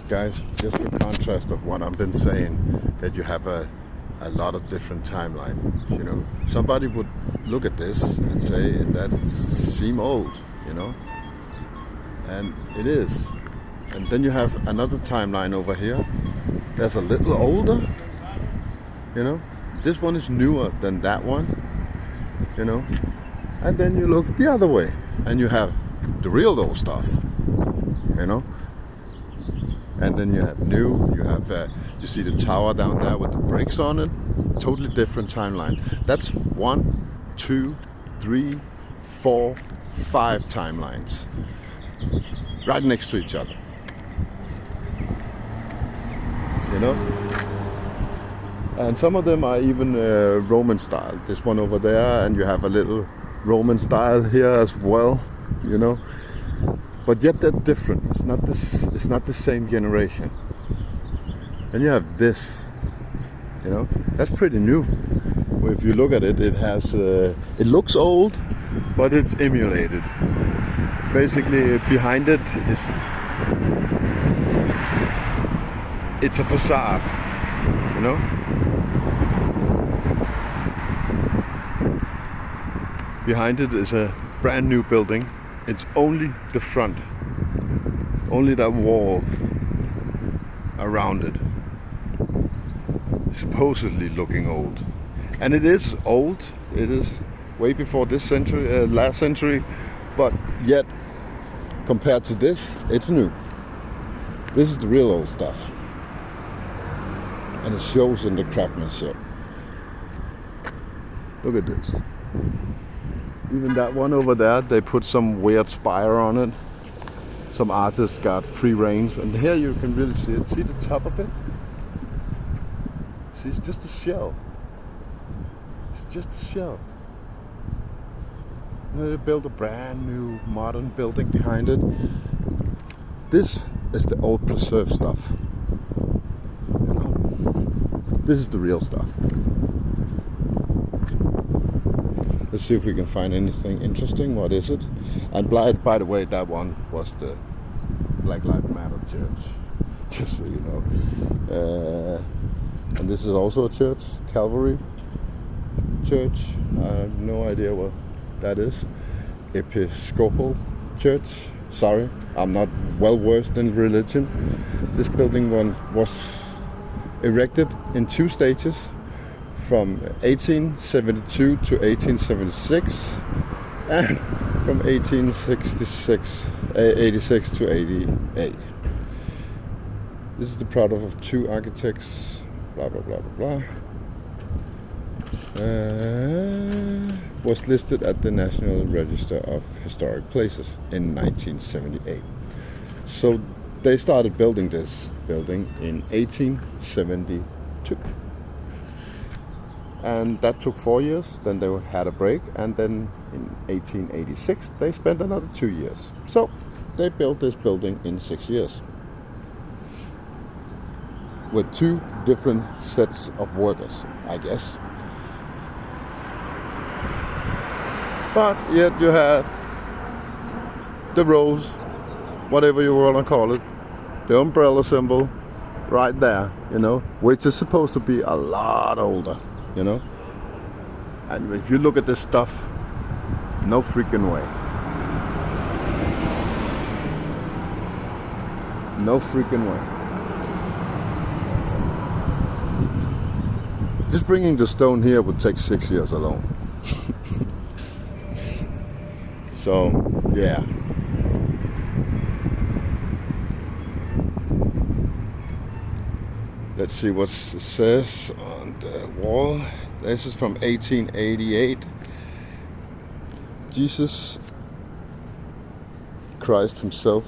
Guys, just for contrast of what I've been saying, that you have a lot of different timelines. You know, somebody would look at this and say that seem old, you know, and it is. And then you have another timeline over here. That's a little older, you know. This one is newer than that one, you know. And then you look the other way, and you have the real old stuff, you know. And then you have new, you see the tower down there with the brakes on it, totally different timeline. That's 1, 2, 3, 4, 5 timelines, right next to each other, you know? And some of them are even Roman style. This one over there, and you have a little Roman style here as well, you know? But yet they're different. It's not the same generation. And you have this, you know, that's pretty new. If you look at it, it looks old, but it's emulated. Basically, behind it it's a facade, you know. Behind it is a brand new building. It's only the front, only that wall around it, supposedly looking old. And it is old, it is way before this century, last century, but yet, compared to this, it's new. This is the real old stuff. And it shows in the craftsmanship. Look at this. Even that one over there, they put some weird spire on it. Some artists got free range, and here you can really see it. See the top of it? See, it's just a shell. It's just a shell. And they built a brand new modern building behind it. This is the old preserved stuff. You know? This is the real stuff. Let's see if we can find anything interesting. What is it? And by the way, that one was the Black Lives Matter church. Just so you know. And this is also a church, Calvary Church. I have no idea what that is. Episcopal Church. Sorry, I'm not well versed in religion. This building was erected in 2 stages. From 1872 to 1876, and from 86 to 88. This is the product of 2 architects, blah blah blah blah blah. Was listed at the National Register of Historic Places in 1978. So they started building this building in 1872. And that took 4 years, then they had a break, and then in 1886 they spent another 2 years. So they built this building in 6 years. With 2 different sets of workers, I guess. But yet you had the rose, whatever you want to call it, the umbrella symbol right there, you know, which is supposed to be a lot older. You know, and if you look at this stuff, no freaking way. No freaking way. Just bringing the stone here would take 6 years alone. So, yeah. Let's see what it says on the wall. This is from 1888. Jesus Christ himself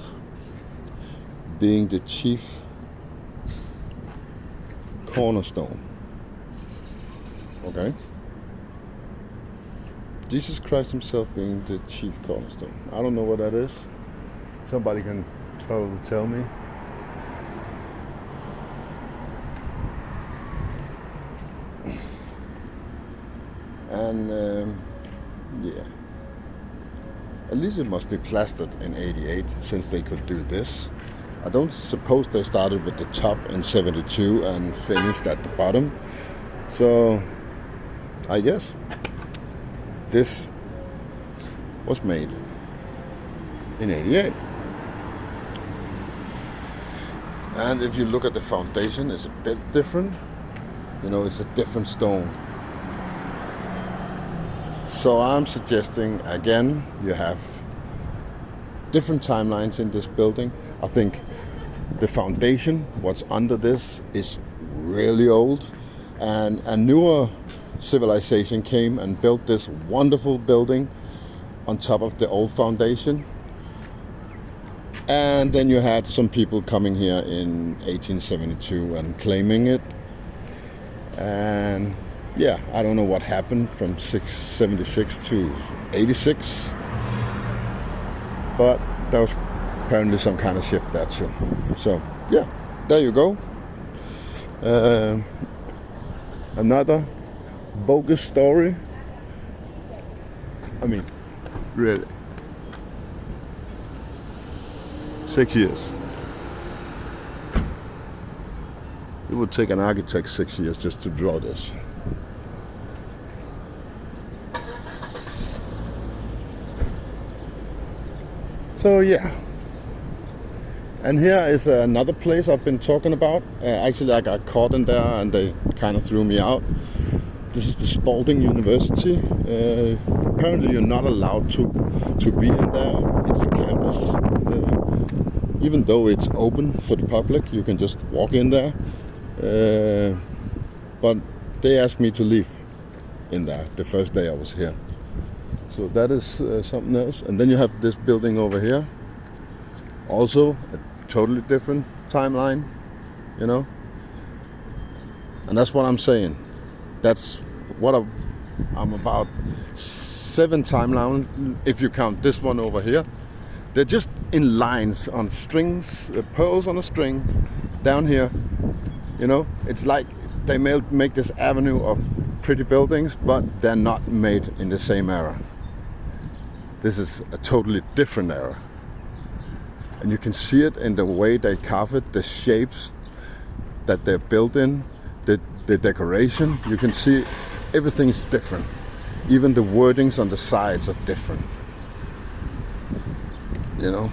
being the chief cornerstone. Okay? Jesus Christ himself being the chief cornerstone. I don't know what that is. Somebody can probably tell me. And yeah, at least it must be plastered in 88, since they could do this. I don't suppose they started with the top in 72 and finished at the bottom. So I guess this was made in 88. And if you look at the foundation, it's a bit different. You know, it's a different stone. So I'm suggesting, again, you have different timelines in this building. I think the foundation, what's under this, is really old. And a newer civilization came and built this wonderful building on top of the old foundation. And then you had some people coming here in 1872 and claiming it. And yeah, I don't know what happened from 76 to 86. But there was apparently some kind of shift there too. So yeah, there you go. Another bogus story. I mean, really. 6 years. It would take an architect 6 years just to draw this. So yeah. And here is another place I've been talking about. Actually, I got caught in there and they kind of threw me out. This is the Spalding University. Apparently you're not allowed to be in there. It's a campus. Even though it's open for the public, you can just walk in there. But they asked me to leave in there the first day I was here. So that is something else. And then you have this building over here. Also a totally different timeline, you know. And that's what I'm saying. That's what I'm about 7 timelines if you count this one over here. They're just in lines on strings, pearls on a string down here. You know, it's like they make this avenue of pretty buildings, but they're not made in the same era. This is a totally different era. And you can see it in the way they carve it, the shapes that they're built in, the decoration. You can see everything is different. Even the wordings on the sides are different. You know,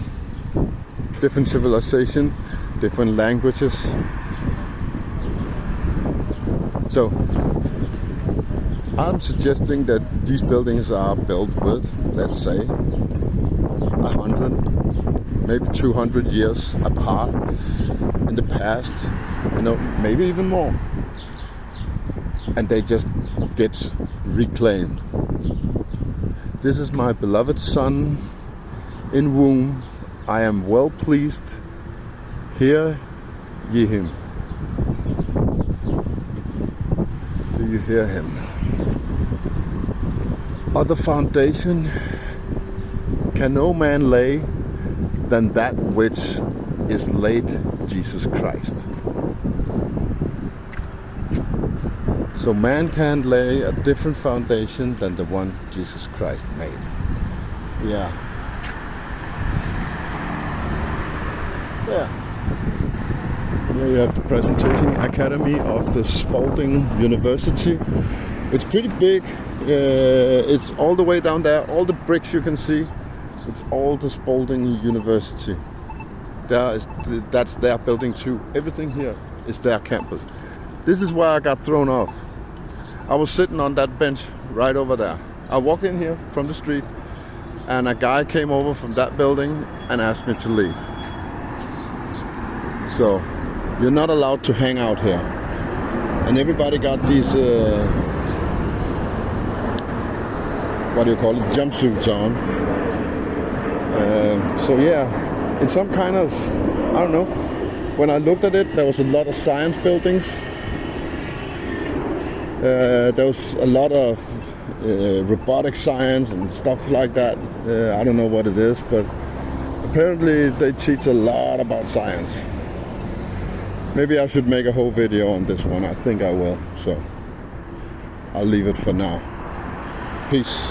different civilization, different languages. So I'm suggesting that these buildings are built with, let's say, 100, maybe 200 years apart in the past, you know, maybe even more. And they just get reclaimed. This is my beloved son in womb. I am well pleased. Hear ye him. Do you hear him? Other foundation can no man lay than that which is laid, Jesus Christ. So man can't lay a different foundation than the one Jesus Christ made. Yeah. Here you have the presentation academy of the Spalding University. It's pretty big. It's all the way down there. All the bricks you can see. It's all the Spalding University. That's their building too. Everything here is their campus. This is where I got thrown off. I was sitting on that bench right over there. I walked in here from the street and a guy came over from that building and asked me to leave. So you're not allowed to hang out here. And everybody got these, what do you call it, jumpsuits on. So yeah, in some kind of, I don't know, when I looked at it, there was a lot of science buildings. There was a lot of robotic science and stuff like that. I don't know what it is, but apparently they teach a lot about science. Maybe I should make a whole video on this one. I think I will. So I'll leave it for now. Peace.